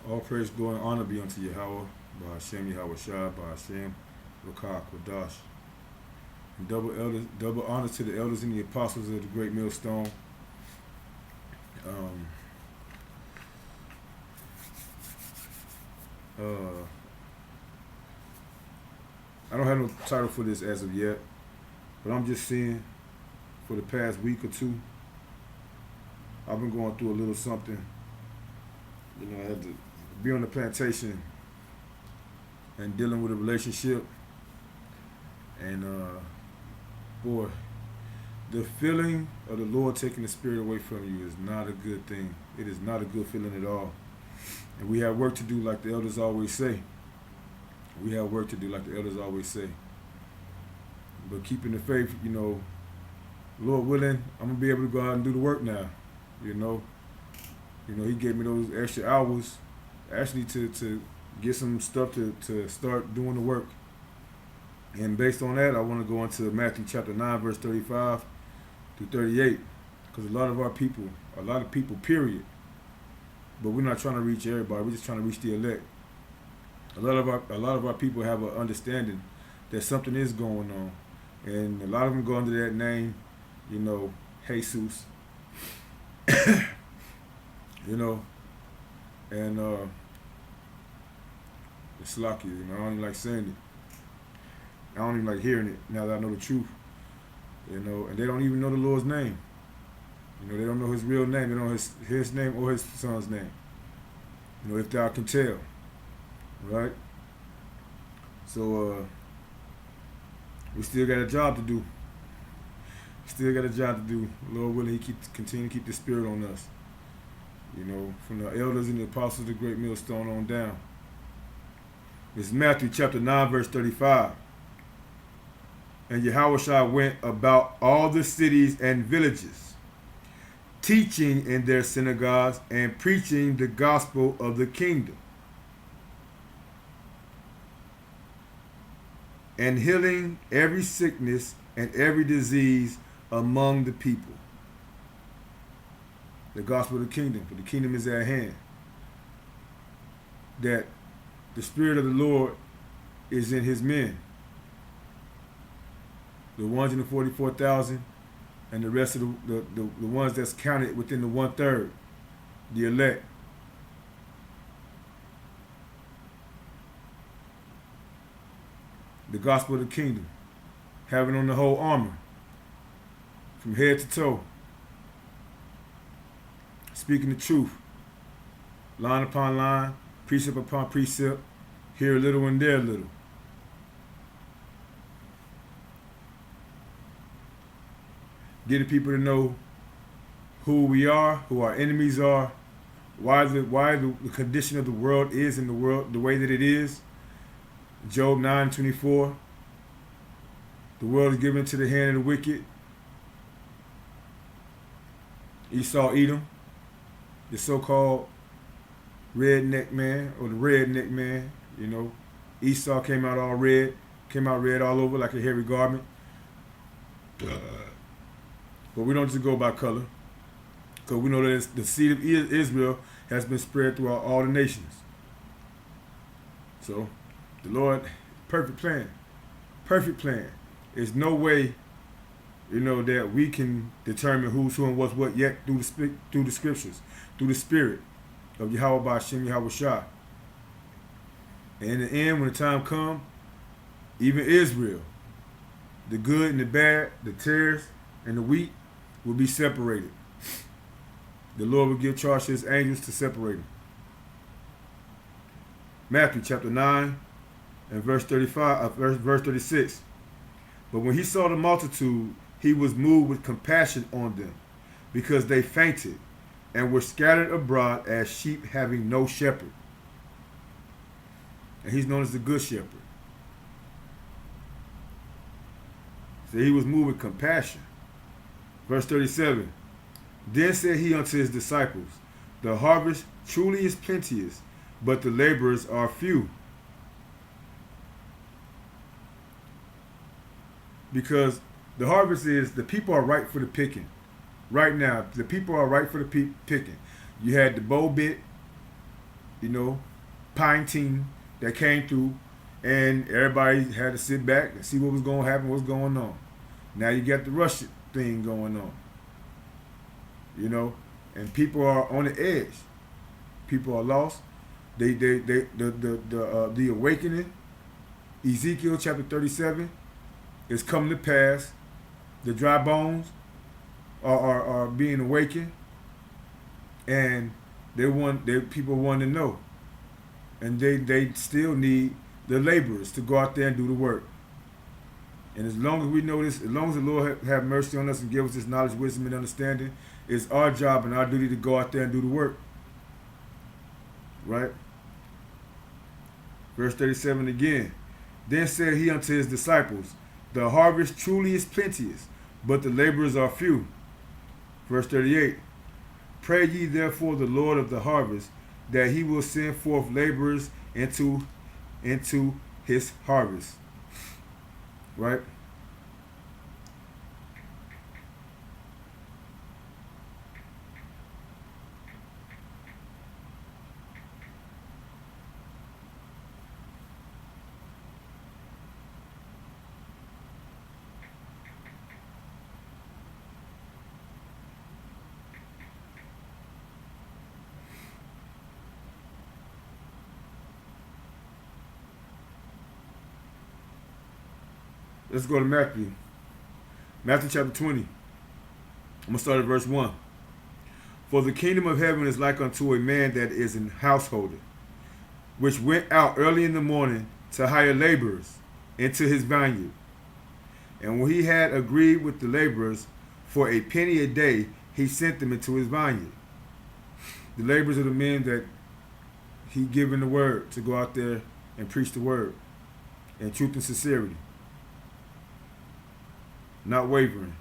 All praise, glory, and honor be unto Yahweh, by Hashem, Yahweh Shai, by Hashem, Rakah, Kodash. And double honor to the elders and the apostles of the great millstone. Um, I don't have no title for this as of yet, but I'm just seeing for the past week or two, I've been going through a little something. You know, I had to be on the plantation and dealing with a relationship. And boy, the feeling of the Lord taking the spirit away from you is not a good thing. It is not a good feeling at all. And we have work to do, like the elders always say. We have work to do, like the elders always say. But keeping the faith, you know, Lord willing, I'm gonna be able to go out and do the work now. You know, He gave me those extra hours, actually to get some stuff to start doing the work. And based on that, I want to go into Matthew chapter 9, verse 35 through 38, because a lot of people, period. But we're not trying to reach everybody. We're just trying to reach the elect. A lot of our people have an understanding that something is going on, and a lot of them go under that name, you know, Jesus. You know, and it's lucky, you know, I don't even like saying it. I don't even like hearing it now that I know the truth. You know, and they don't even know the Lord's name. You know, they don't know his real name. They don't know his name or his son's name. You know, if thou can tell. Right? So we still got a job to do. Still got a job to do. Lord willing, He continue to keep the spirit on us. You know, from the elders and the apostles of the great millstone on down. It's Matthew chapter 9, verse 35. And Yahushua went about all the cities and villages, teaching in their synagogues and preaching the gospel of the kingdom, and healing every sickness and every disease among the people. The gospel of the kingdom, for the kingdom is at hand. That the Spirit of the Lord is in His men. The 144,000 and the rest of the ones that's counted within the 1/3, the elect. The gospel of the kingdom, having on the whole armor, from head to toe, speaking the truth, line upon line, precept upon precept, here a little and there a little. Getting people to know who we are, who our enemies are, why the condition of the world is in the world the way that it is. Job 9:24. The world is given to the hand of the wicked. Esau, Edom, the so-called redneck man, or the redneck man, you know. Esau came out red all over like a hairy garment. But we don't just go by color, because we know that the seed of Israel has been spread throughout all the nations. So, the Lord, perfect plan. There's no way, you know, that we can determine who's who and what's what yet through the scriptures, through the spirit of Yahweh by Hashem, Yahweh Shai. And in the end, when the time comes, even Israel, the good and the bad, the tares and the wheat, will be separated. The Lord will give charge to His angels to separate them. Matthew chapter 9 and verse 36. But when He saw the multitude, He was moved with compassion on them, because they fainted and were scattered abroad as sheep having no shepherd. And He's known as the good shepherd. So He was moved with compassion. Verse 37. Then said He unto His disciples, the harvest truly is plenteous, but the laborers are few. Because the harvest is, the people are ripe for the picking. Right now, the people are ripe for the picking. You had the bow bit, you know, pine team that came through, and everybody had to sit back and see what was going to happen, what's going on. Now you got the Russian thing going on, you know, and people are on the edge. People are lost. The awakening, Ezekiel chapter 37, is coming to pass. The dry bones are being awakened, and people want to know, and they still need the laborers to go out there and do the work. And as long as we know this, as long as the Lord have mercy on us and give us this knowledge, wisdom, and understanding, it's our job and our duty to go out there and do the work. Right? Verse 37 again. Then said he unto his disciples, the harvest truly is plenteous, but the laborers are few. Verse 38. Pray ye therefore the Lord of the harvest, that he will send forth laborers into his harvest. Right? Let's go to Matthew. Matthew chapter 20. I'm going to start at verse 1. For the kingdom of heaven is like unto a man that is an householder, which went out early in the morning to hire laborers into his vineyard. And when he had agreed with the laborers for a penny a day, he sent them into his vineyard. The laborers are the men that he given the word to go out there and preach the word in truth and sincerity, not wavering.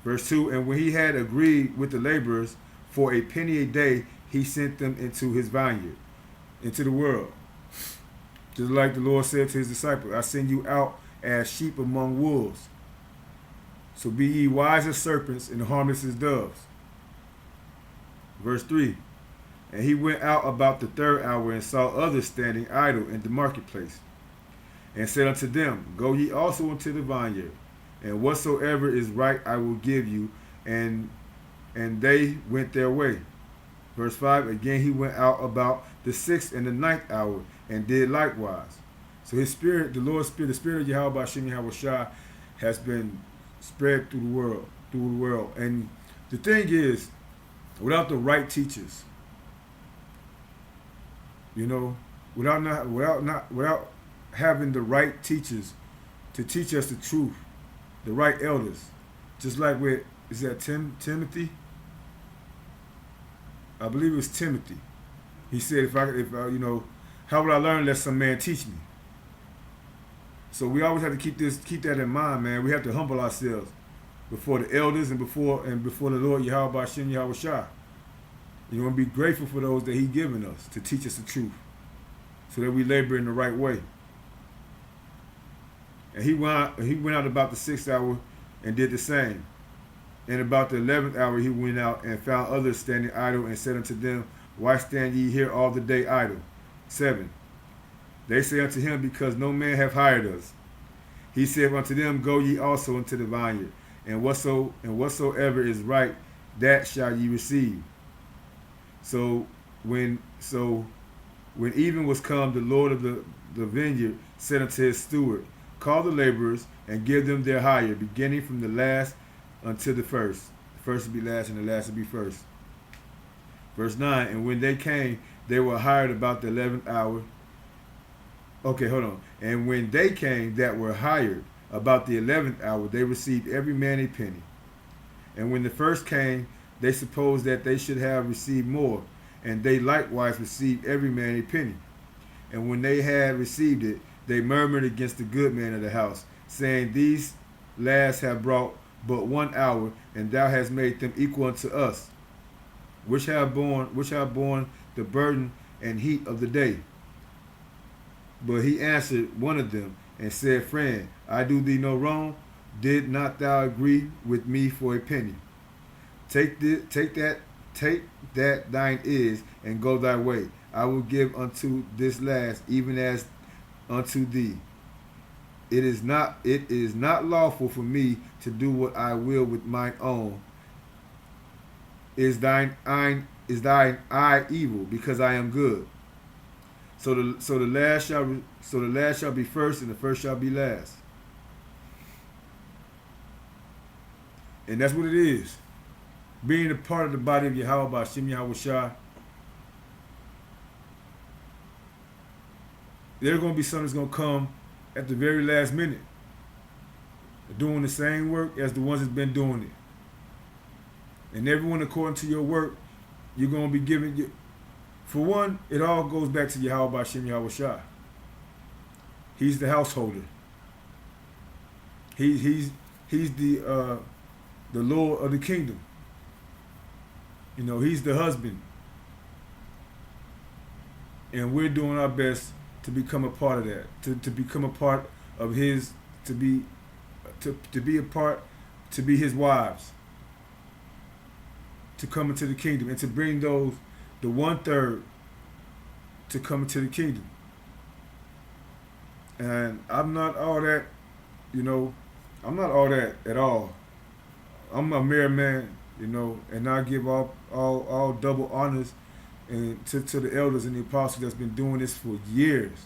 Verse 2, and when he had agreed with the laborers for a penny a day, he sent them into his vineyard, into the world. Just like the Lord said to his disciples, I send you out as sheep among wolves. So be ye wise as serpents and harmless as doves. Verse 3, and he went out about the third hour and saw others standing idle in the marketplace, and said unto them, go ye also into the vineyard, and whatsoever is right I will give you. And they went their way. Verse 5, again he went out about the sixth and the ninth hour, and did likewise. So his spirit, the Lord's spirit, the spirit of Yahweh Shem Yahweh Shai, has been spread through the world. And the thing is, without the right teachers, you know, without having the right teachers to teach us the truth, the right elders, just like with, is that Timothy? I believe it was Timothy. He said, if you know, how would I learn unless some man teach me? So we always have to keep that in mind, man. We have to humble ourselves before the elders and before the Lord Yahweh Shem Yahweh Shai. You want to be grateful for those that He given us to teach us the truth, so that we labor in the right way. And he went out about the 6th hour and did the same. And about the 11th hour he went out and found others standing idle, and said unto them, why stand ye here all the day idle? 7. They say unto him, because no man hath hired us. He said unto them, go ye also into the vineyard, and whatsoever is right, that shall ye receive. So when even was come, the Lord of the vineyard said unto his steward, call the laborers and give them their hire, beginning from the last until the first. The first will be last, and the last will be first. Verse 9, and when they came, they were hired about the 11th hour. Okay, hold on. And when they came that were hired about the 11th hour, they received every man a penny. And when the first came, they supposed that they should have received more, and they likewise received every man a penny. And when they had received it, they murmured against the good man of the house, saying, these last have brought but 1 hour, and thou hast made them equal unto us, which have borne the burden and heat of the day. But he answered one of them and said, friend, I do thee no wrong. Did not thou agree with me for a penny? Take that take that thine is, and go thy way. I will give unto this last, even as unto thee. It is not lawful for me to do what I will with mine own. Is thine eye evil, because I am good? So the last shall be first, and the first shall be last. And that's what it is. Being a part of the body of Yahweh by Shem Yahweh Shai. There's going to be something that's going to come at the very last minute, doing the same work as the ones that's been doing it. And everyone according to your work, you're going to be giving you. For one, it all goes back to Yahweh by Shem Yahweh Shai. He's the householder. He's the Lord of the kingdom. You know, he's the husband. And we're doing our best to become a part of that, to become a part of his, to be a part, to be his wives, to come into the kingdom, and to bring those, the 1/3, to come into the kingdom. And I'm not all that, you know, I'm not all that at all. I'm a mere man, you know, and I give all double honors and to the elders and the apostles that's been doing this for years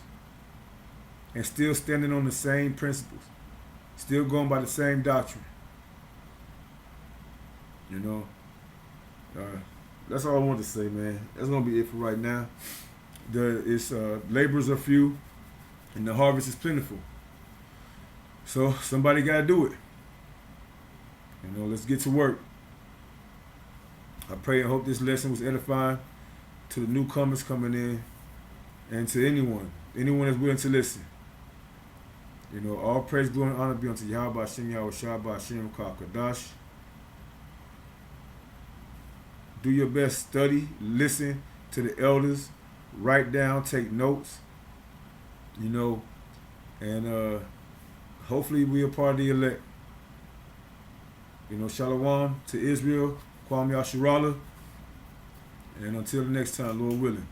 and still standing on the same principles, still going by the same doctrine. You know, that's all I want to say, man. That's gonna be it for right now. Laborers are few, and the harvest is plentiful. So somebody gotta do it. You know, let's get to work. I pray and hope this lesson was edifying to the newcomers coming in, and to anyone that's willing to listen. You know, all praise, glory, and honor be unto Yahweh Hashem, Yahweh Shai, Hashem, Kadash. Do your best, study, listen to the elders, write down, take notes, you know, and hopefully we are part of the elect. You know, Shalom to Israel, Kwam Yasharallah, and until the next time, Lord willing.